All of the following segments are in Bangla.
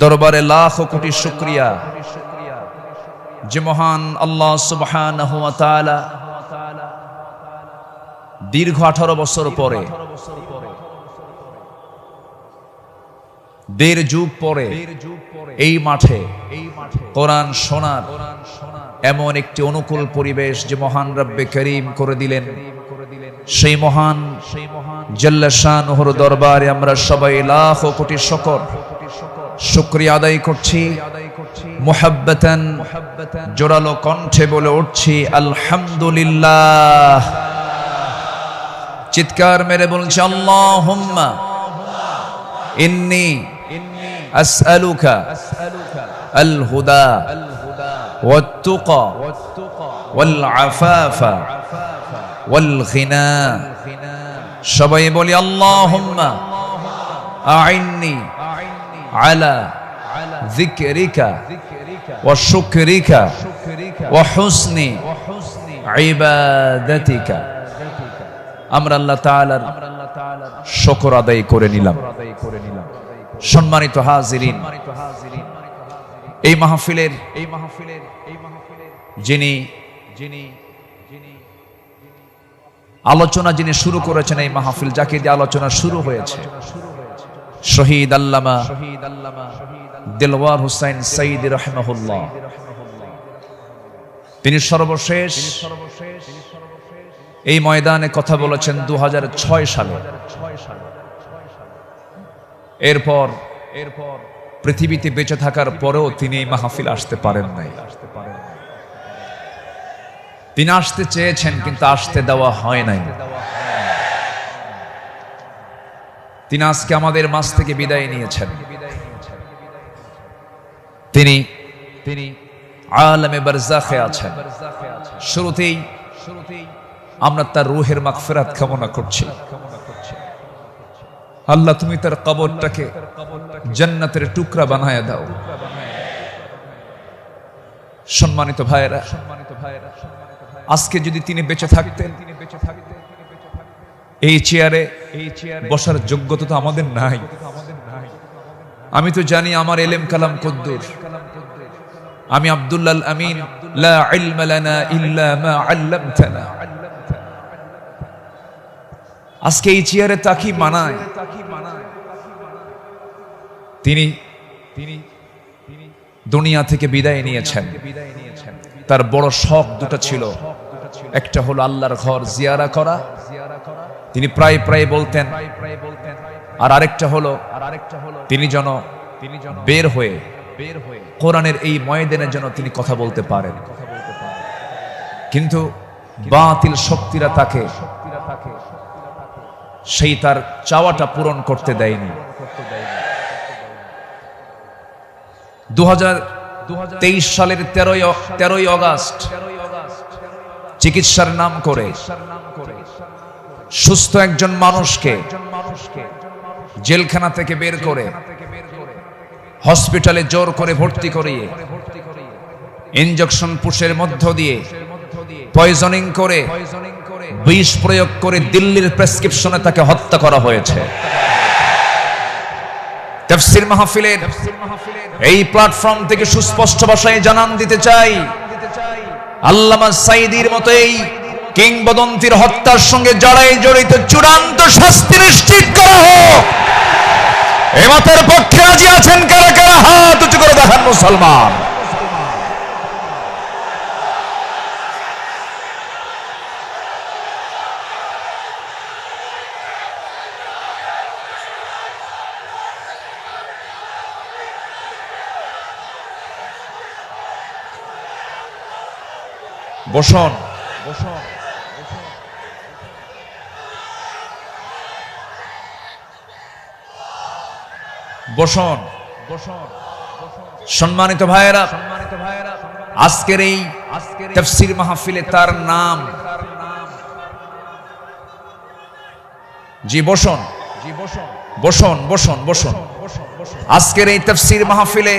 দরবারে লাখো কোটি শুকরিয়া যে মহান আল্লাহ সুবহানাহু ওয়া তাআলা দীর্ঘ 18 বছর পরে, দেড় যুগ পরে এই মাঠে কোরআন শোনার এমন একটি অনুকূল পরিবেশ যে মহান রব্বে করিম করে দিলেন। সেই মহান জাল্লা শানুহুর দরবারে আমরা সবাই লাখো কোটি শুকরিয়া আদায় করছি। মুহাব্বাতান জোরালো কণ্ঠে বলে উঠছি আলহামদুলিল্লাহ। চিৎকার মেরে বলছি আল্লাহুম্মা ইন্নী আসআলুকা আল হুদা ওয়াত তুকা ওয়াল আফাফা ওয়াল গিনা। সবাই বলি আল্লাহুম্মা আইন্নি আলা যিকরিকা ওয়া শুকরিকা ওয়া হুসনি ইবাদাতিকা। আমরা আল্লাহ তাআলার শুকর আদায় করে নিলাম। সম্মানিত হাজিরিন, এই মাহফিলের যিনি আলোচনা যিনি শুরু করেছেন, এই মাহফিল যাকে দিয়ে আলোচনা শুরু হয়েছে, শহীদ আল্লামা দিলওয়ার হুসাইন সাইদি রাহিমাহুল্লাহ। তিনি সর্বশেষ এই ময়দানে কথা বলেছেন 2006 সালে। এরপর পৃথিবীতে বেঁচে থাকার পরেও তিনি এই মাহফিল আসতে পারেন নাই। তিনি আসতে চেয়েছেন কিন্তু আসতে দেওয়া হয় নাই। তিনি আজকে আমাদের মাঝ থেকে বিদায় নিয়েছেন। তিনি আলামে বারজাখে আছেন। শুরুতেই আমরা তার রূহের মাগফিরাত কামনা করছি। আল্লাহ তুমি তার কবরটাকে জান্নাতের টুকরা বানায়া দাও। সম্মানিত ভাইয়েরা, আজকে যদি তিনি বেঁচে থাকতেন, এই চেয়ারে বসার যোগ্যতা তো আমাদের নাই। আমি তো জানি আমার ইলম কালাম কদ্দুর। আমি আব্দুল্লাহ আমিন, লা ইলমা লানা ইল্লা মা আল্লামতানা। আজকে এই চেয়ারে তাকি মানায়। তিনি দুনিয়া থেকে বিদায় নিয়েছেন। তার বড় শখ দুটো ছিল, একটা হলো আল্লাহর ঘর জিয়ারা করা, তিনি প্রায় প্রায় বলতেন, আর আরেকটা হলো তিনি যেন বের হয়ে কোরআনের এই ময়দানের জন্য তিনি কথা বলতে পারেন। কিন্তু বাতিল শক্তিরা তাকে সেই তার চাওয়াটা পূরণ করতে দেয়নি। 2023 সালের 13ই আগস্ট চিকিৎসার নাম করে সুস্থ একজন মানুষকে জেলখানা থেকে বের করে হসপিটালে জোর করে ভর্তি করিয়ে ইনজেকশন পুশের মধ্য দিয়ে পয়জনিং করে বিষ প্রয়োগ করে দিল্লির প্রেসক্রিপশনে তাকে হত্যা করা হয়েছে। তাফসীর মাহফিলের এই প্ল্যাটফর্ম থেকে সুস্পষ্ট ভাষায় জানান দিতে চাই, আল্লামা সাইদির মতো এই কিংবদন্তির হত্যার সঙ্গে যারাই জড়িত চূড়ান্ত শাস্তি নিশ্চিত করা হোক। এই মতের পক্ষে রাজি আছেন কারা কারা? হাত উঁচু করে দেখান মুসলমান। বসুন। বসুন। সম্মানিত ভাইয়েরা, আজকের এই তাফসীর মাহফিলে তার নাম, জি বসুন বসুন বসুন বসুন। আজকের এই তাফসীর মাহফিলে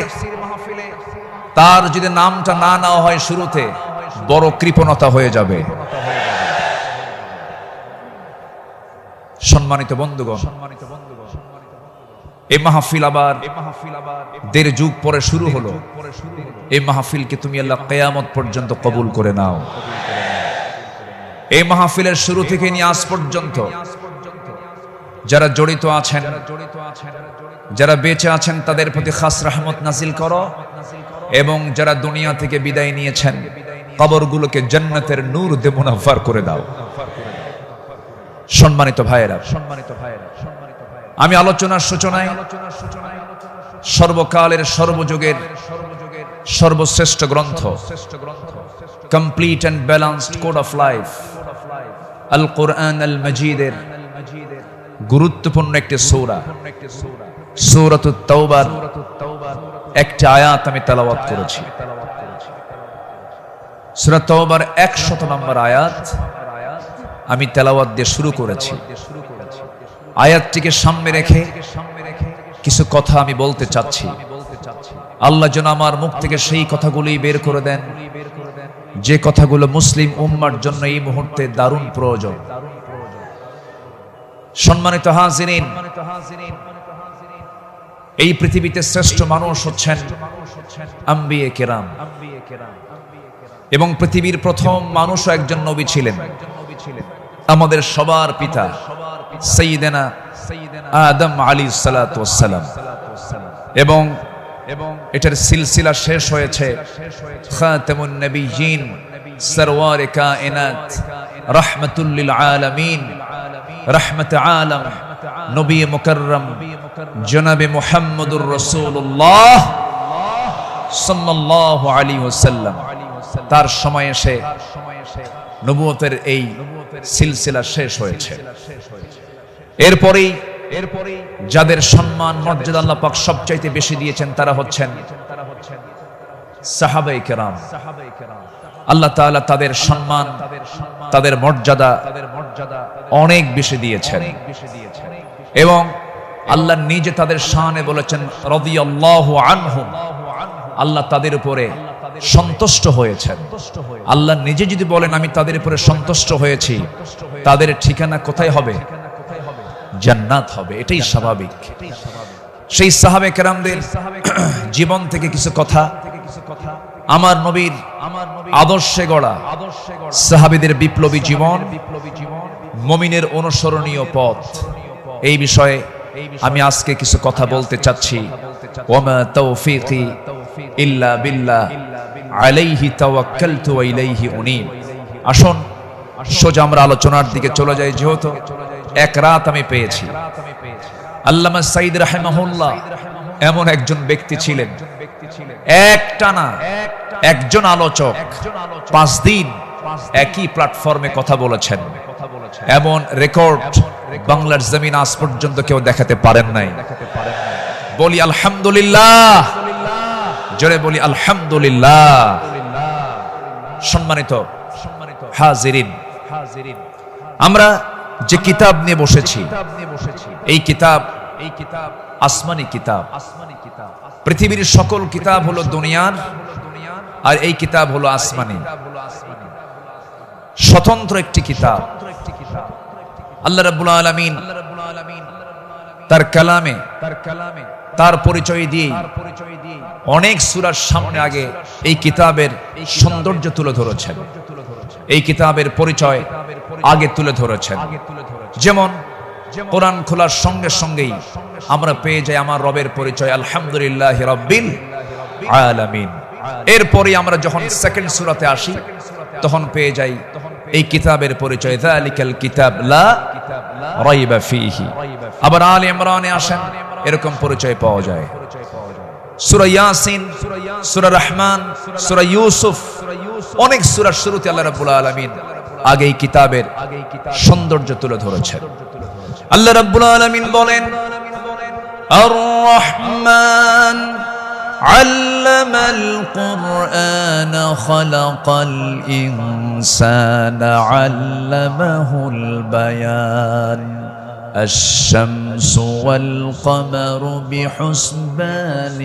তার যদি নামটা না নেওয়া হয় শুরুতে, বড় কৃপণতা হয়ে যাবে। সম্মানিত বন্ধুগণ, এই মাহফিল আবার 1.5 যুগ পরে শুরু হলো। এই মাহফিলকে তুমি আল্লাহ কিয়ামত পর্যন্ত কবুল করে নাও। এই মাহফিলের শুরু থেকে নিয়ে আজ পর্যন্ত যারা জড়িত আছেন, যারা বেঁচে আছেন, তাদের প্রতি খাস রহমত নাজিল করো, এবং যারা দুনিয়া থেকে বিদায় নিয়েছেন কবরগুলোকে জান্নাতের নূর দিয়ে মুনাফফার করে দাও। সম্মানিত ভাইয়েরা, আমি আলোচনার সূচনায় সর্বকালের সর্বযুগের সর্বশ্রেষ্ঠ গ্রন্থ, complete and balanced code of life, Al Quran Al মজিদের গুরুত্বপূর্ণ একটি সূরা, সূরাতুত তাওবার একটি আয়াত আমি তেলাওয়াত করেছি। সূরা তাওবার 100 নম্বর আয়াত আমি তেলাওয়াত দিয়ে শুরু করেছি। আয়াতটিকে সামনে রেখে কিছু কথা আমি বলতে চাচ্ছি। আল্লাহ যেন আমার মুখ থেকে সেই কথাগুলি বের করে দেন যে কথাগুলো মুসলিম উম্মার জন্য এই মুহূর্তে দারুণ প্রয়োজন। সম্মানিত হাজিরিন, এই পৃথিবীতে শ্রেষ্ঠ মানুষ হচ্ছেন আম্বিয়ে কেরাম, এবং পৃথিবীর প্রথম মানুষও একজন নবী ছিলেন, আমাদের সবার পিতা সাইয়্যিদানা আদম আলাইহিস সালাতু ওয়াস সালাম। এবং এটার সিলসিলা শেষ হয়েছে খাতামুন নবিয়্যিন, সরওয়ারে কায়নাত, রাহমাতুল লিল আলামিন, রহমত আলম, নবী মুকাররম জনাবে মুহাম্মদুর রাসূলুল্লাহ সাল্লাল্লাহু আলাইহি ওয়াসাল্লাম। তার সময় এসে নবুয়তের এই সিলসিলা শেষ হয়েছে। এরপরেই যাদের সম্মান মর্যাদা আল্লাহ পাক সবচাইতে বেশি দিয়েছেন তারা হচ্ছেন সাহাবায়ে কেরাম। আল্লাহ তাআলা তাদের সম্মান, তাদের মর্যাদা অনেক বেশি দিয়েছেন, এবং আল্লাহ নিজে তাদের শানে বলেছেন রাদিয়াল্লাহু আনহুম, আল্লাহ তাদের উপরে সন্তুষ্ট হয়েছেন। আল্লাহ নিজে যদি বলেন আমি তাদের উপরে সন্তুষ্ট হয়েছি, তাদের ঠিকানা কোথায় হবে? জান্নাত হবে। এটাই স্বাভাবিক। সেই সাহাবে কেরামদের জীবন থেকে কিছু কথা, আমার নবীর আদর্শে গড়া সাহাবীদের বিপ্লবী জীবন, মুমিনের অনুসরণীয় পথ, এই বিষয়ে আমি আজকে কিছু কথা বলতে চাচ্ছি। ওয়ামা তাওফীকি ইল্লা বিল্লাহ আলাইহি তাওয়াক্কালতু ওয়া ইলাইহি উনীব। আসুন সোজা আমরা আলোচনার দিকে চলে যাই। যেহেতু এক রাত আমি পেয়েছি। আল্লামা সাঈদ রাহিমাহুল্লাহ এমন একজন ব্যক্তি ছিলেন, একটানা একজন আলোচক 5 দিন একই প্ল্যাটফর্মে কথা বলেছেন। এমন রেকর্ড বাংলার জমিন আজ পর্যন্ত কেউ দেখাতে পারেন নাই। বলি আলহামদুলিল্লাহ, জোরে বলি আলহামদুলিল্লাহ। সম্মানিত হাজিরিন, আমরা যে কিতাব নিয়ে বসেছি, এই কিতাব আসমানি কিতাব। পৃথিবীর সকল কিতাব হলো দুনিয়ার, আর এই কিতাব হলো আসমানি, স্বতন্ত্র একটি কিতাব। আল্লাহ রাব্বুল আলামিন তার কালামে তার পরিচয় দিয়ে অনেক সূরার সামনে আগে এই কিতাবের সৌন্দর্য তুলে ধরেছেন, এই কিতাবের পরিচয় আগে তুলে ধরেছেন। যেমন কোরআন খোলার সঙ্গে সঙ্গেই আমরা পেয়ে যাই আমার রবের পরিচয় আলহামদুলিল্লাহি রাব্বিল আলামিন। এরপরে আমরা যখন সেকেন্ড সূরাতে আসি তখন পেয়ে যাই এই কিতাবের পরিচয় যালিকাল কিতাব লা রাইবা ফীহি। আবার আলে ইমরানে আসেন, এরকম পরিচয় পাওয়া যায়। সূরা ইয়াসিন, সূরা রহমান, সূরা ইউসুফ, অনেক সূরার শুরুতে আল্লাহ রাব্বুল আলামিন আগে এই কিতাবের সৌন্দর্য তুলে ধরেছেন। আল্লাহ রাব্বুল আলামিন বলেন আর রহমান আল্লামাল কুরআন খালাকাল ইনসানা আল্লামাহুল বায়ান الشمس والقمر بحسبان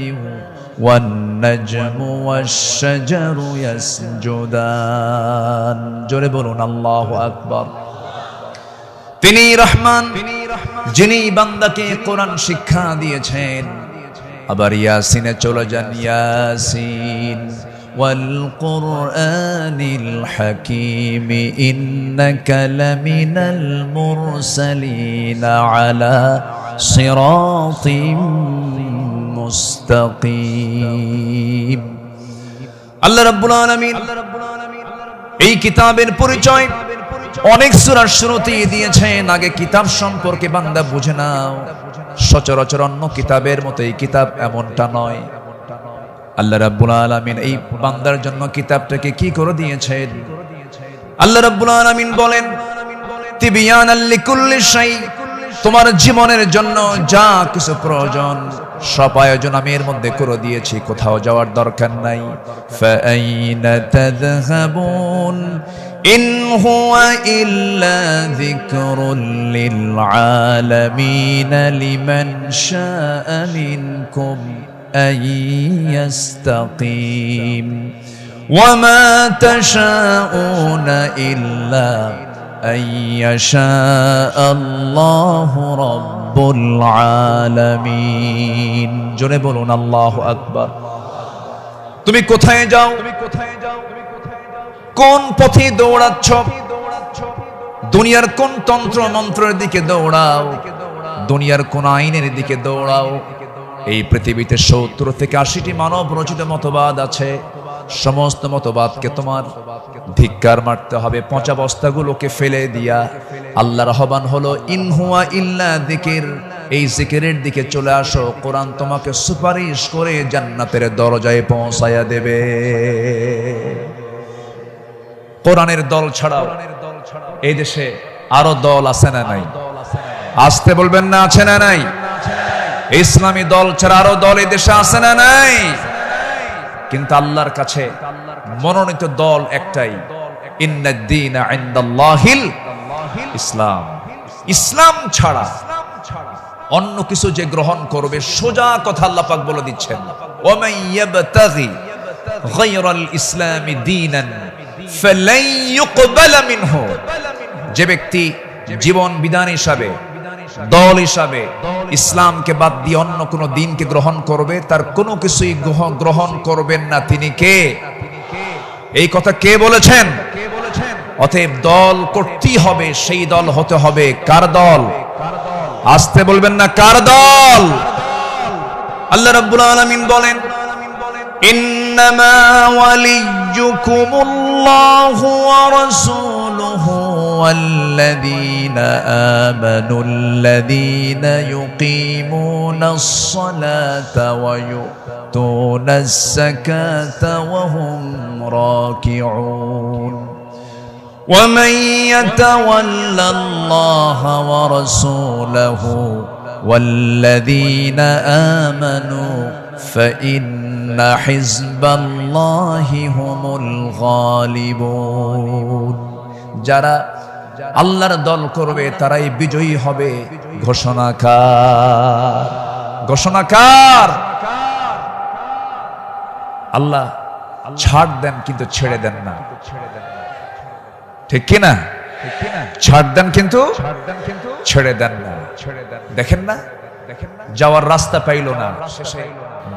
والنجم والشجر يسجدان। জোরে বলুন আল্লাহু আকবার। তিনি রহমান, যিনি বান্দাকে কোরআন শিক্ষা দিয়েছেন। আবার ইয়াসিনে চলে যান, ইয়াসিন ওয়াল কুরআনিল হাকীম ইন্নাকা লামিনাল মুরসালিন আলা সিরাতিম মুস্তাকিম। আল্লাহ রাব্বুল আলামিন এই কিতাবের পরিচয় অনেক সূরার শুরুতেই দিয়েছেন। আগে কিতাব সম্পর্কে বান্দা বুঝে নাও। সচরাচর অন্য কিতাবের মতো এই কিতাব এমনটা নয়। আল্লাহ রাব্বুল আলামিন এই বান্দার জন্য কিতাবটাকে কি করে দিয়েছেন? আল্লাহ রাব্বুল আলামিন বলেন, তিবিয়ানাল লিকুল্লি শাই, তোমার জীবনের জন্য যা কিছু প্রয়োজন সব আয়োজন আমি এর মধ্যে করে দিয়েছি, কোথাও যাওয়ার দরকার নাই। ফাআইনা তাযহাবুন ইন হুয়া ইল্লা যিকরুল লিল আলামিন লিমান শাআ মিনকুম আন ইয়াস্তাকিম ওয়া মা তাশাউনা ইল্লা আন ইয়াশা আল্লাহু রাব্বুল আলামিন। জোরে বলুন আল্লাহু আকবার। তুমি কোথায় যাও? কোন পথে দৌড়াচ্ছ? দুনিয়ার কোন তন্ত্র মন্ত্রের দিকে দৌড়াও? দুনিয়ার কোন আইনের দিকে দৌড়াও? এই পৃথিবীতে ৭০ থেকে ৮০টি মানব রচিত মতবাদ আছে। সমস্ত মতবাদকে তোমার ধিক্কার মারতে হবে, পচা বস্তাগুলোকে ফেলে দিয়া আল্লাহর আহ্বান হলো ইন হুয়া ইল্লা যিকির, এই জিকিরের দিকে চলে আসো। কোরআন তোমাকে সুপারিশ করে জান্নাতের দরজায় পৌঁছায়া দেবে। কোরআনের দল ছাড়াও এই দেশে আরো দল আছে না নাই? আসতে বলবেন না, আছে না নাই? ইসলামী দল ছাড়া আরো দল এই দেশে আছে না নাই? কিন্তু আল্লাহর কাছে মনোনীত দল একটাই, ইন্নাদ দীনা ইনদাল্লাহিল ইসলাম। ইসলাম ছাড়া অন্য কিছু যে গ্রহণ করবে, সোজা কথা আল্লাহ পাক বলে দিচ্ছেন, ওয়া মান ইয়াবতাগি গায়রাল ইসলামি দীনান ফালান ইউকবালা মিনহু। যে ব্যক্তি জীবন বিধান হিসাবে, দল হিসাবে ইসলামকে বাদ দিয়ে অন্য কোন দিনকে গ্রহণ করবে, তার কোনো কিছুই গ্রহণ করবেন না। তিনি কে? এই কথা কে বলেছেন? অতএব দল করতেই হবে, সেই দল হতে হবে কার দল? আসতে বলবেন না, কার দল? আল্লাহ রাব্বুল আলামিন বলেন, ইন্নামা ওয়ালিয়্যুকুমুল্লাহু ওয়া রাসূলুহু ওয়াল্লাযীনা আমানুল্লাযীনা ইউকিমুনাস সালাতা ওয়া ইউতুনাস যাকাতা ওয়া হুম রাকিউন ওয়া মান ইয়াতাওয়াল্লাল্লাহা ওয়া রাসূলাহু ওয়াল্লাযীনা আমানু ফাইন্না হিজবাল্লাহি হুমুল গালিবুন। যারা আল্লাহর দল করবে তারাই বিজয়ী হবে। ঘোষণাকার, ঘোষণাকার আল্লাহ। ছাড় দেন কিন্তু ছেড়ে দেন না, ঠিক কিনা? ছাড় দেন কিন্তু ছেড়ে দেন না। দেখেন না, যাওয়ার রাস্তা পাইল না,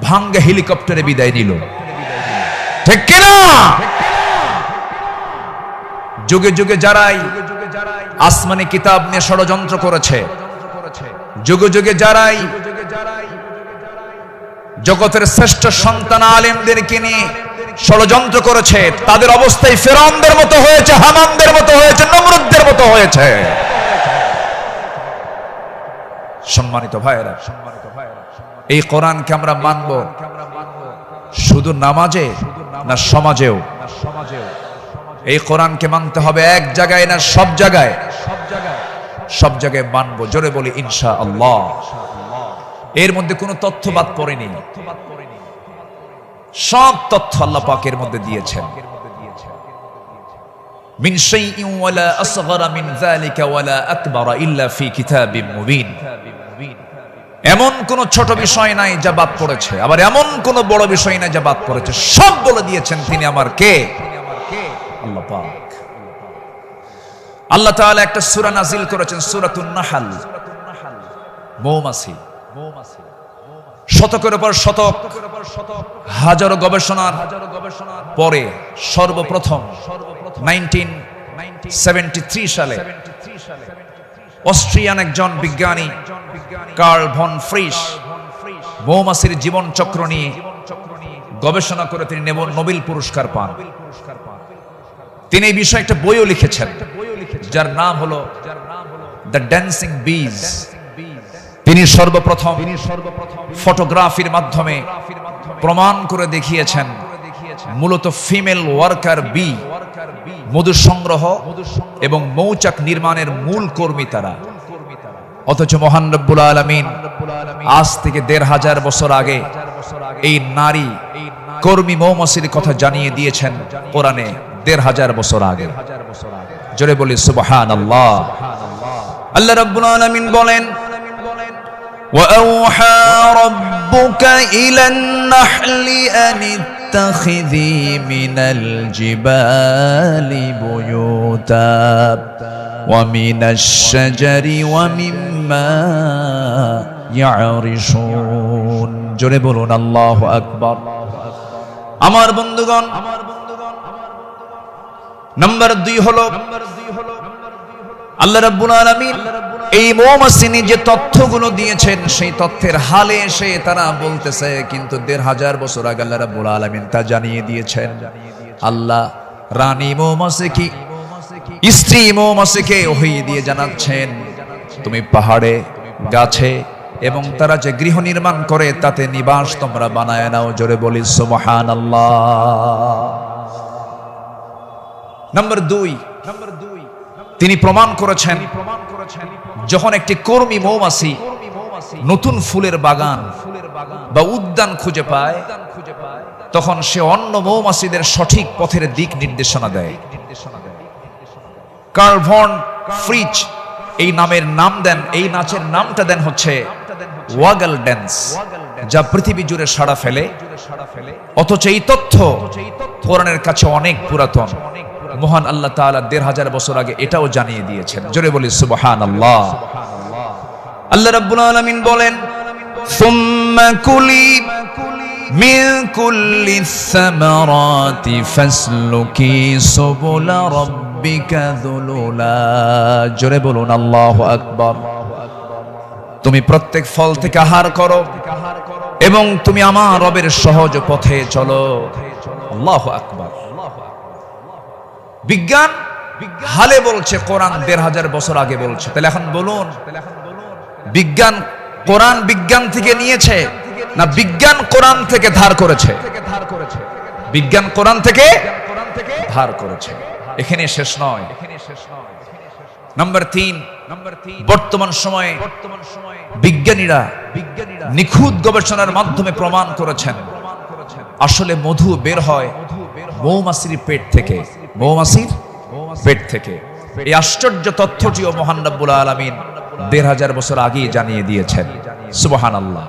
ভাঙ্গা হেলিকপ্টারে বিদায় নিল, ঠিক কিনা? যুগে যুগে যারাই আসমানি কিতাব নিয়ে ষড়যন্ত্র করেছে, যুগে যুগে যারাই জগতের শ্রেষ্ঠ সন্তান আলেমদেরকে নিয়ে ষড়যন্ত্র করেছে, তাদের অবস্থায় ফিরআউনদের মতো হয়েছে, হামানদের মতো হয়েছে, নমরুদদের মতো হয়েছে। সম্মানিত ভাইয়েরা, এই কোরআনকে আমরা মানব শুধু নামাজে না সমাজেও? এই কোরআনকে মানতে হবে এক জায়গায় না সব জায়গায়? সব জায়গায় মানবো। জোরে বলি ইনশাআল্লাহ। এর মধ্যে কোনো তথ্য বাদ পড়েনি, সব তথ্য আল্লাহ পাকের মধ্যে দিয়েছেন। মিন শাইইন ওয়ালা আসগরা মিন যালিকা ওয়ালা আকবারা ইল্লা ফি কিতাবিম মুবিন। এমন কোন ছোট বিষয় নাই যা বাদ পড়েছে, আবার এমন কোন বড় বিষয় নাই যা বাদ পড়েছে। সব বলে দিয়েছেন তিনি আমার কে? আল্লাহ পাক। আল্লাহ তাআলা একটা সূরা নাজিল করেছেন, সূরাতুন নাহল, মৌমাছি। শতকের উপর শতক, হাজারো গবেষণার পরে সর্বপ্রথম 1973 সালে অস্ট্রিয়ান একজন বিজ্ঞানী কার্ল ভন ফ্রিশ মৌমাছির জীবন চক্র নিয়ে গবেষণা করে তিনি নোবেল পুরস্কার পান। তিনি এই বিষয়ে একটা বইও লিখেছেন, যার নাম হলো দ্য ড্যান্সিং বিজ। তিনি সর্বপ্রথম ফটোগ্রাফির মাধ্যমে প্রমাণ করে দেখিয়েছেন মূলত ফিমেল ওয়ার্কার বি, মধু সংগ্রহ এবং মৌচাক নির্মাণের মূল কর্মী তারা। অথচ মহান রব্বুল আলামিন আজ থেকে ১৫০০ বছর আগে এই নারী কর্মী মৌমাছির কথা জানিয়ে দিয়েছেন কোরআনে ১৫০০ বছর আগে। জোরে বলি সুবহানাল্লাহ। আল্লাহ রাব্বুল আলামিন বলেন, وَأَوْحَى رَبُّكَ إِلَى النَّحْلِ أَنِ اتَّخِذِي مِنَ الْجِبَالِ بُيُوتًا وَمِنَ الشَّجَرِ وَمِمَّا يَعْرِشُونَ। জোরে বলুন আল্লাহু আকবার। আমার বন্ধুগণ, নাম্বার 2 হলো আল্লাহ রাব্বুল আলামিন এই মৌমাছি যে তথ্যগুলো দিয়েছেন সেই তথ্যের হালে এসে তারা বলতেছে, কিন্তু ১৫০০ বছর আগে আল্লাহ রাব্বুল আলামিন তা জানিয়ে দিয়েছেন। আল্লাহ রানী মৌমাছিকে, স্ত্রী মৌমাছিকে ওহী দিয়ে জানাচ্ছেন, তুমি পাহাড়ে, গাছে এবং তারা যে গৃহ নির্মাণ করে তাতে নিবাস তোমরা বানায় নাও। জোরে বলি সুবহানাল্লাহ। নাম্বার 2, তিনি প্রমাণ করেছেন যখন একটি কর্মী মৌমাছি নতুন ফুলের বাগান বা উদ্যান খুঁজে পায়, তখন সে অন্য মৌমাছিদের সঠিক পথের দিক নির্দেশনা দেয়। কার্ল ভন ফ্রিচ এই নাচের নামটা দেন হচ্ছে ওয়াগল ড্যান্স, যা পৃথিবী জুড়ে সাড়া ফেলে। অথচ এই তথ্য কোরআনের কাছে অনেক পুরাতন। মহান আল্লাহ তাআলা ১৫০০ বছর আগে এটাও জানিয়ে দিয়েছেন। জোরে বলি সুবহানাল্লাহ। আল্লাহ রাব্বুল আলামিন বলেন, সুম্মা কুলি মিন কুল্লি সামারাতি ফাসলুকি সুবুলা রাব্বিকা যুলুলা। জোরে বলুন আল্লাহু আকবার। তুমি প্রত্যেক ফল থেকে আহার করো এবং তুমি আমার রবের সহজ পথে চলো। আল্লাহু আকবার। বিজ্ঞান হালে বলছে, কোরআন ১৫০০ বছর আগে বলছে। তাহলে এখন বলুন, বিজ্ঞান কোরআন বিজ্ঞান থেকে নিয়েছে না বিজ্ঞান কোরআন থেকে ধার করেছে? বিজ্ঞান কোরআন থেকে ধার করেছে। এখানে শেষ নয়। নাম্বার 3, বর্তমান সময়ে বিজ্ঞানীরা নিখুঁত গবেষণার মাধ্যমে প্রমাণ করেছেন আসলে মধু বের হয় মৌমাছির পেট থেকে। মৌমাছির পেট থেকে। এই আশ্চর্য তথ্যটিও মহান রব্বুল আলামিন ১৫০০ বছর আগেই জানিয়ে দিয়েছেন। সুবহানাল্লাহ।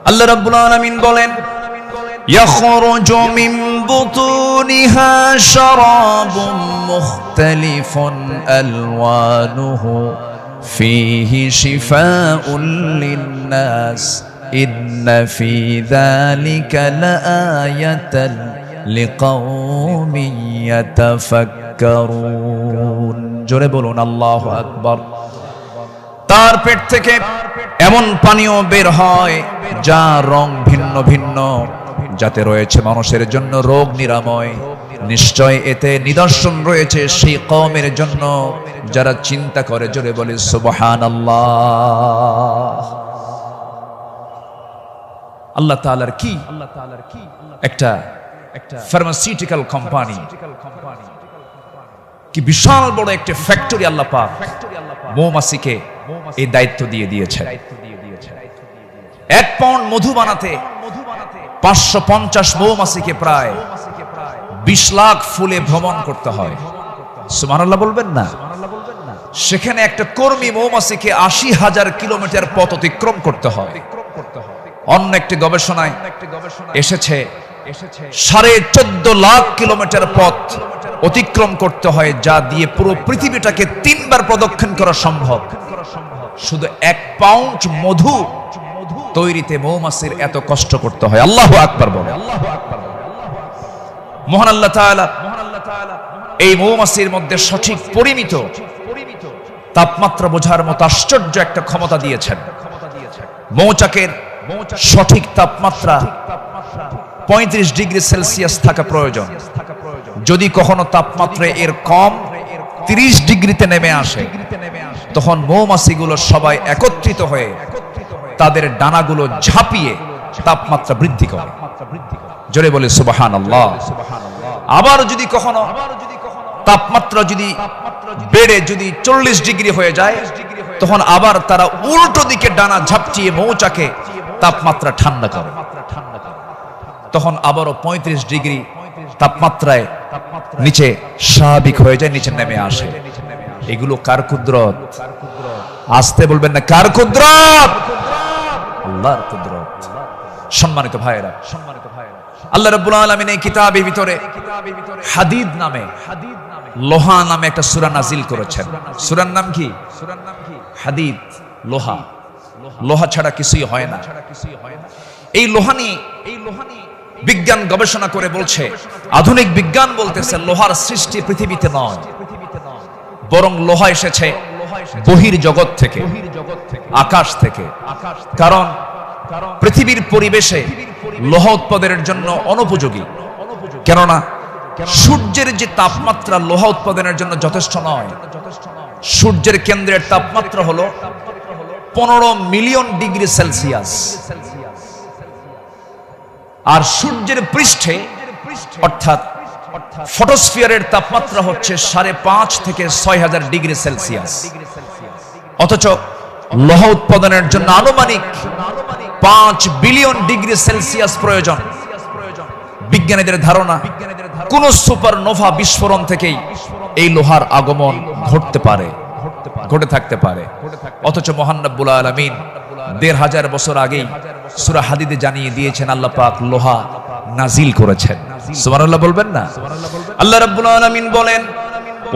আল্লাহ রাব্বুল আলামিন বলেন, ইয়াখরুজু মিন বুতুনিহা শারাবুম মুখতালিফুন আলওয়ানুহু ফীহি শিফাউন লিন-নাস ইন্না ফী যালিকা লাআয়াতান লিকাওমিন ইয়াতাফাক্কারুন। জোরে বলুন আল্লাহু আকবার। তার পেট থেকে এমন পানীয় বের হয় যার রং ভিন্ন ভিন্ন, যাতে রয়েছে মানুষের জন্য রোগ নিরাময়। নিশ্চয় এতে নিদর্শন রয়েছে সেই কওমের জন্য যারা চিন্তা করে। জোরে বলে সুবহানাল্লাহ। আল্লাহ তাআলার কি একটা ফার্মাসিউটিক্যাল কোম্পানি, কি বিশাল বড় একটা ফ্যাক্টরি আল্লাহ পাক মৌমাছিকে এই দায়িত্ব দিয়ে দিয়েছে। 1 পাউন্ড মধু বানাতে 550 মৌমাছিকে প্রায় 20 লাখ ফুলে ভ্রমণ করতে হয়। সুবহানাল্লাহ বলবেন না? সেখানে একটা কর্মী মৌমাছিকে 80,000 কিলোমিটার পথ অতিক্রম করতে হয়। অন্য একটি গবেষণায় এসেছে 14.5 লাখ কিলোমিটার পথ অতিক্রম করতে হয়, যা দিয়ে পুরো পৃথিবীটাকে 3 বার প্রদক্ষিণ করা সম্ভব। শুধু 1 পাউন্ড মধু তৈরিতে মৌমাছির এত কষ্ট করতে হয়। আল্লাহু আকবার বলে। মহান আল্লাহ তাআলা এই মৌমাছির মধ্যে সঠিক পরিমিত তাপমাত্রা বোঝার মতো আশ্চর্য একটা ক্ষমতা দিয়েছেন। মৌচাকের সঠিক তাপমাত্রা 35 ডিগ্রি সেলসিয়াস থাকা প্রয়োজন। যদি কখনো তাপমাত্রা এর কম 30 ডিগ্রিতে নেমে আসে, তখন মৌমাছিগুলো সবাই একত্রিত হয়ে তাদের ডানাগুলো ঝাঁপিয়ে তাপমাত্রা বৃদ্ধি করে। জোরে বলে সুবহানাল্লাহ। আবার যদি কখনো তাপমাত্রা যদি বেড়ে যদি 40 ডিগ্রি হয়ে যায়, তখন আবার তারা উল্টো দিকে ডানা ঝাপটিয়ে মৌচাকে তাপমাত্রা ঠান্ডা করে। তখন আবারও 35 ডিগ্রি তাপমাত্রায় নিচে স্বাভাবিক হয়ে যায়, নিচে নেমে আসে। এগুলো কার কুদরত? আসতে বলবেন না, কার কুদরত? আল্লাহর কুদরত। সম্মানিত ভাইয়েরা, আল্লাহ রাব্বুল আলামিন এই কিতাবের ভিতরে হাদিদ নামে, লোহা নামে একটা সূরা নাজিল করেছেন। সূরার নাম কি? হাদিদ, লোহা। লোহা ছাড়া কিছুই হয় না। এই লোহা নিয়ে বিজ্ঞান গবেষণা করে বলছে, আধুনিক বিজ্ঞান বলতেছে লোহার সৃষ্টি পৃথিবীতে নয়, বরং লোহা এসেছে বহির জগৎ থেকে, আকাশ থেকে। কারণ পৃথিবীর পরিবেশে লোহা উৎপাদনের জন্য অনুপযোগী। কেননা সূর্যের যে তাপমাত্রা লোহা উৎপাদনের জন্য যথেষ্ট নয়। সূর্যের কেন্দ্রের তাপমাত্রা হলো 15 মিলিয়ন ডিগ্রি সেলসিয়াস, আর সূর্যের পৃষ্ঠে অর্থাৎ ফটোস্ফিয়ারের তাপমাত্রা হচ্ছে 5.5 থেকে 6,000 ডিগ্রি সেলসিয়াস। অথচ লোহা উৎপাদনের জন্য আনুমানিক 5 বিলিয়ন ডিগ্রি সেলসিয়াস প্রয়োজন। বিজ্ঞানীদের ধারণা কোন সুপারনোভা বিস্ফোরণ থেকেই এই লোহার আগমন ঘটে থাকতে পারে। অথচ মহান রব্বুল আলামিন 1500 বছর আগেই সূরা হাদিদে জানিয়ে দিয়েছেন আল্লাহ পাক লোহা নাজিল করেছেন। সুবহানাল্লাহ বলবেন না? আল্লাহ রাব্বুল আলামিন বলেন,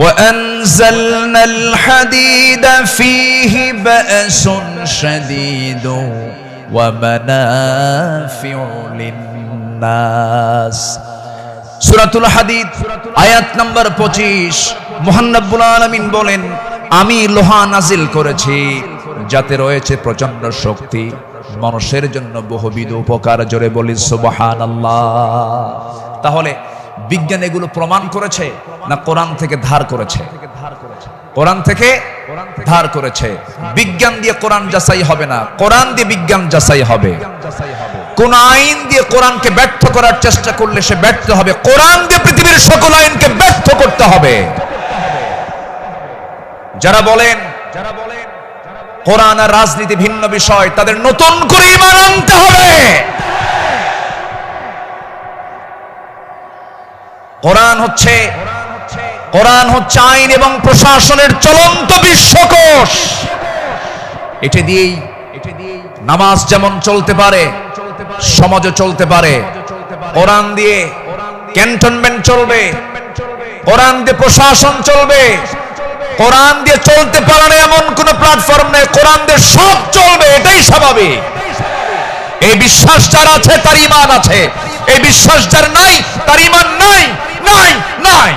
وَأَنزَلْنَا الْحَدِيدَ فِيهِ بَأْسٌ شَدِيدٌ وَمَنَافِعُ لِلنَّاسِ। সূরাতুল হাদিদ আয়াত নাম্বার 25। মহান রব্বুল আলামিন বলেন, আমি লোহা নাজিল করেছি যাতে রয়েছে প্রচন্ড শক্তি, মানুষের জন্য বহুবিধ উপকার। জোরে বলি সুবহানাল্লাহ। তাহলে বিজ্ঞান এগুলো প্রমাণ করেছে না কোরআন থেকে ধার করেছে? কোরআন থেকে ধার করেছে। বিজ্ঞান দিয়ে কোরআন যাচাই হবে না, কোরআন দিয়ে বিজ্ঞান যাচাই হবে। কোন আইন দিয়ে কোরআনকে ব্যর্থ করার চেষ্টা করলে সে ব্যর্থ হবে। কোরআন দিয়ে পৃথিবীর সকল আইনকে ব্যর্থ করতে হবে। যারা বলেন কোরআন আর রাজনীতি ভিন্ন বিষয়, তাদের নতুন করে ঈমান আনতে হবে। কোরআন হচ্ছে আইন এবং প্রশাসনের চলন্ত বিশ্বকোষ। এটা দিয়েই নামাজ যেমন চলতে পারে, সমাজও চলতে পারে। কোরআন দিয়ে ক্যান্টনমেন্ট চলবে, কোরআন দিয়ে প্রশাসন চলবে। কোরআন দিয়ে চলতে পারে না এমন কোন প্ল্যাটফর্ম নেই, কোরআন দিয়ে সব চলবে, এটাই স্বাভাবিক। এই বিশ্বাস যার আছে তার ঈমান আছে, এই বিশ্বাস যার নাই তার ঈমান নাই, নাই, নাই।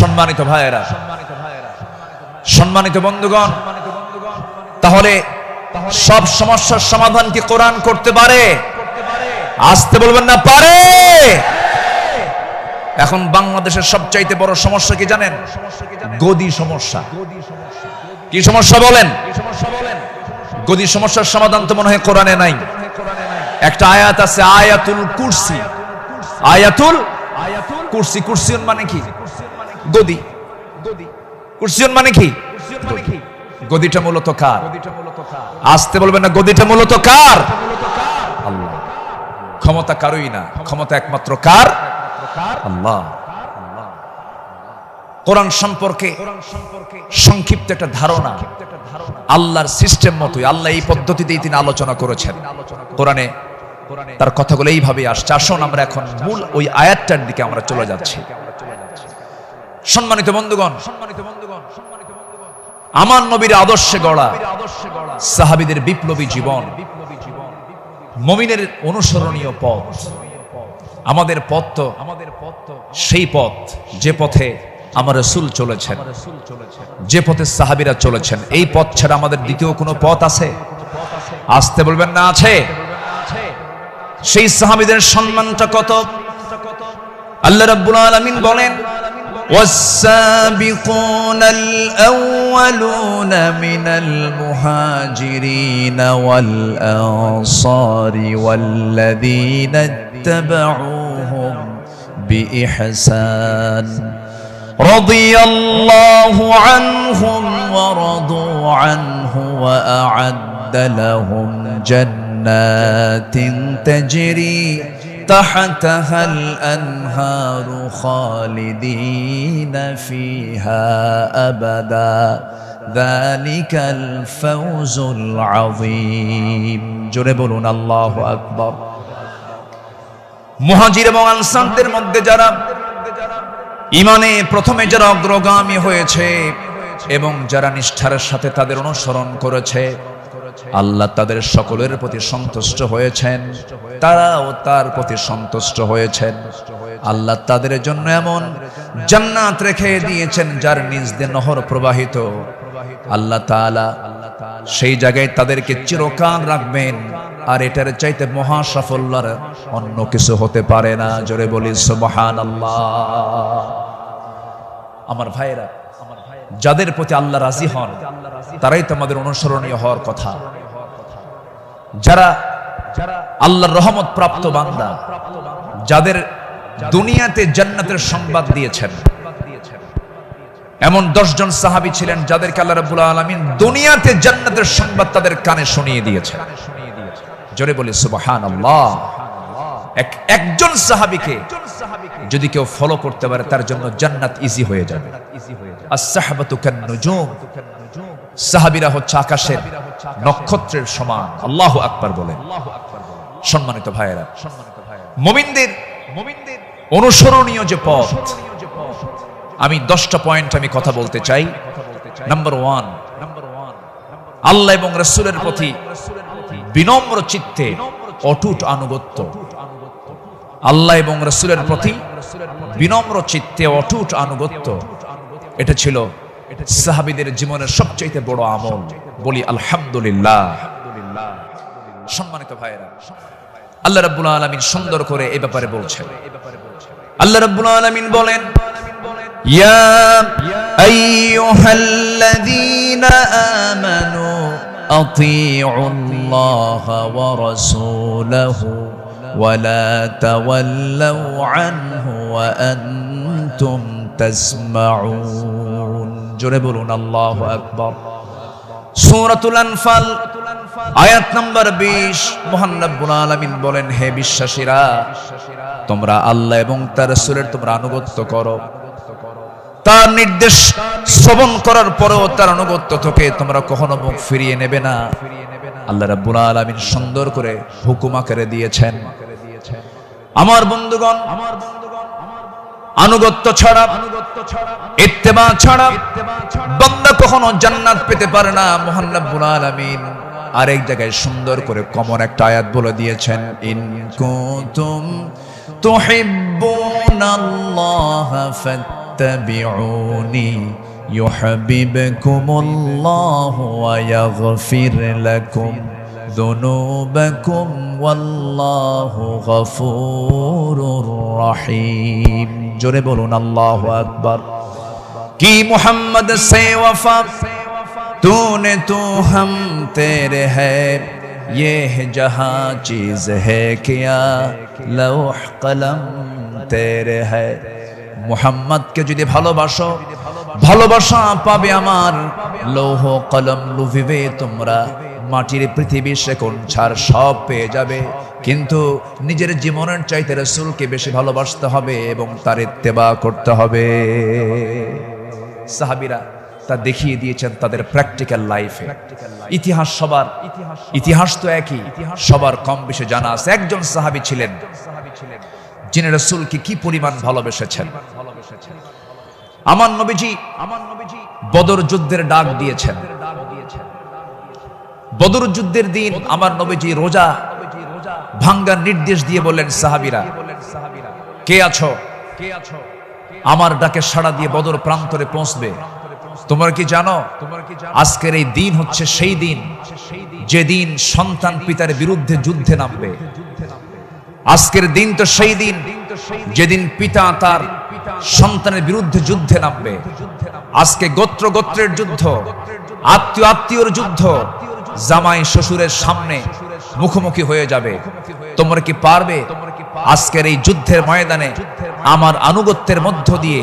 সম্মানিত ভাইয়েরা, সম্মানিত বন্ধুগণ, তাহলে সব সমস্যার সমাধান কি কোরআন করতে পারে? আসতে বলবেন না, পারে। এখন বাংলাদেশের সবচাইতে বড় সমস্যা কি জানেন? গদি সমস্যা। কি সমস্যা বলেন? গদি সমস্যার সমাধান তো মনে হয় কোরআনে নাই। একটা আয়াত আছে, আয়াতুল কুরসি। আয়াতুল কুরসি। কুরসিয়ন মানে কি? গদি। কুরসিয়ন মানে কি? গদিটা মূলত কার? আসতে বলবেন না, গদিটা মূলত কার? আল্লাহ। ক্ষমতা কারোই না, ক্ষমতা একমাত্র কার? আল্লাহ। কোরআন সম্পর্কে সংক্ষিপ্ত একটা ধারণা আল্লাহর সিস্টেম মতোই আল্লাহ এই পদ্ধতিতেই তিনি আলোচনা করেছেন কোরআনে তার কথাগুলো এইভাবে আসছে। আসুন আমরা এখন মূল ওই আয়াতটার দিকে আমরা চলে যাচ্ছি। সম্মানিত বন্ধুগণ, আমার নবীর আদর্শে গড়া সাহাবীদের বিপ্লবী জীবন, মুমিনের অনুসরণীয় পথ, আমাদের পথ তো সেই পথ যে পথে আমার রাসূল চলেছেন, যে পথে সাহাবীরা চলেছেন। এই পথ ছাড়া আমাদের দ্বিতীয় কোনো পথ আছে? আসতে বলবেন না আছে? সেই সাহাবীদের সম্মানটা কত! আল্লাহ রাব্বুল আলামিন বলেন, والسابقون الأولون من المهاجرين والأنصار والذين اتبعوهم بإحسان رضي الله عنهم ورضوا عنه وأعد لهم جنات تجري تحتها الأنهار خالدين فيها أبدا ذلك الفوز العظيم جربون الله أكبر মুহাজির এবং আনসারদের মধ্যে যারা ঈমানে প্রথমে যারা অগ্রগামী হয়েছে এবং যারা নিষ্ঠার সাথে তাদের অনুসরণ করেছে, আল্লাহ তাদের সকলের প্রতি সন্তুষ্ট হয়েছেন, তারাও তার প্রতি সন্তুষ্ট হয়েছেন। আল্লাহ তাদের জন্য এমন জান্নাত রেখে দিয়েছেন যার নিজ দিয়ে নহর প্রবাহিত। আল্লাহ তাআলা সেই জায়গায় তাদেরকে চিরকাল রাখবেন, আর এটার চাইতে মহা সাফল্যের অন্য কিছু হতে পারে না। জোরে বলি সুবহানাল্লাহ। আমার ভাইরা, যাদের প্রতি আল্লাহ রাজি হন তারাই তো আমাদের অনুসরণীয় হওয়ার কথা। যারা আল্লাহর রহমত প্রাপ্ত বান্দা, যাদের দুনিয়াতে জান্নাতের সংবাদ দিয়েছেন, এমন 10 জন সাহাবী ছিলেন যাদেরকে আল্লাহ রাব্বুল আলামিন দুনিয়াতে জান্নাতের সংবাদ তাদের কানে শুনিয়ে দিয়েছেন। জোরে বলি সুবহানাল্লাহ। একজন সাহাবীকে যদি কেউ ফলো করতে পারে তার জন্য জান্নাত ইজি হয়ে যাবে। আস-সাহবাতু কান-নুজুম, সাহাবীরা হচ্ছে আকাশের নক্ষত্রের সমান। আল্লাহু আকবার বলেন। সম্মানিত ভাইয়েরা, মুমিনদের অনুসরণীয় যে পথ, আমি 10টা পয়েন্ট আমি কথা বলতে চাই। নাম্বার 1, আল্লাহ এবং রাসূলের প্রতি বিনম্র চিত্তে অটুট আনুগত্য। আল্লাহ এবং রাসূলের প্রতি বিনম্র চিত্তে অটুট আনুগত্য, এটা ছিল সাহাবীদের জীবনের সবচেয়ে বড় আমল। বলি আলহামদুলিল্লাহ। সম্মানিত ভাইয়েরা, আল্লাহ রাব্বুল আলামিন সুন্দর করে এই ব্যাপারে বলছেন। আল্লাহ রাব্বুল আলামিন বলেন, ইয়া আইয়ুহাল্লাযীনা আমানু আতিউল্লাহা ওয়া রাসূলাহু ওয়া লা তাওয়াল্লাউ আনহু ওয়া আনতুম তাসমাউন। জোরে বলুন আল্লাহু আকবার। সূরাতুল আনফাল আয়াত নাম্বার 20, মহান রব্বুল আলামিন বলেন, হে বিশ্বাসীরা, তোমরা আল্লাহ এবং তার রাসূলের তোমরা আনুগত্য করো। তার নির্দেশ শ্রবণ করার পরেও তার আনুগত্য থেকে তোমরা কখনো মুখ ফিরিয়ে নেবে না। আল্লাহ রাব্বুল আলামিন সুন্দর করে হুকুম আকারে দিয়েছেন। আমার বন্ধুগণ, আনুগত্য ছাড়া, ইত্তেবা ছাড়া বান্দা কখনো জান্নাত পেতে পারে না। মহান রব্বুল আলামিন আরেক জায়গায় সুন্দর করে কমন একটা আয়াত বলে দিয়েছেন, ইন কুনতুম তুহিব্বুনাল্লাহা ফাত্তাবিউনি ইউহিব্বুকুমুল্লাহু ওয়া ইয়াগফির লাকুম যুনুবাকুম ওয়াল্লাহু গফুরুর রহিম। জোরে বলুন আল্লাহু আকবার। কি মুহাম্মদ সে ওয়াফা तूने तो हम तेरे है, ये जहां चीज है क्या लौह कलम तेरे है। मुहम्मद के যদি ভালোবাসো, ভালোবাসা পাবে আমার। লৌহ কলম লুভিবে তোমরা, মাটির পৃথিবী সেকোন ছাড় সব পেয়ে যাবে, কিন্তু নিজের জীবনের চাইতে রাসূলকে বেশি ভালোবাসতে হবে এবং তার ইত্তেবা করতে হবে। সাহাবীরা তা দেখিয়ে দিয়েছেন তাদের প্র্যাকটিক্যাল লাইফে। ইতিহাস তো একই, সবার কম বেশি জানা আছে। একজন সাহাবী ছিলেন যিনি রাসূলকে কি পরিমাণ ভালোবেসেছেন। আমার নবীজি বদর যুদ্ধের ডাক দিয়েছেন। বদর যুদ্ধের দিন আমার নবীজি রোজা ভাঙ্গার নির্দেশ দিয়ে বললেন, সাহাবীরা কে আছো, আমার ডাকে সাড়া দিয়ে বদর প্রান্তরে পৌঁছবে। তোমরা কি জানো আজকের এই দিন হচ্ছে সেই দিন যেদিন সন্তান পিতার বিরুদ্ধে যুদ্ধে নামবে। আজকের দিন তো সেই দিন যেদিন পিতা তার সন্তানের বিরুদ্ধে যুদ্ধে নামবে। আজকে গোত্র গোত্রের যুদ্ধ, আত্মীয় আত্মীয়র যুদ্ধ, জামাই শ্বশুরের সামনে মুখোমুখি হয়ে যাবে। তোমরা কি পারবে আজকের এই যুদ্ধের ময়দানে আমার আনুগত্যের মধ্য দিয়ে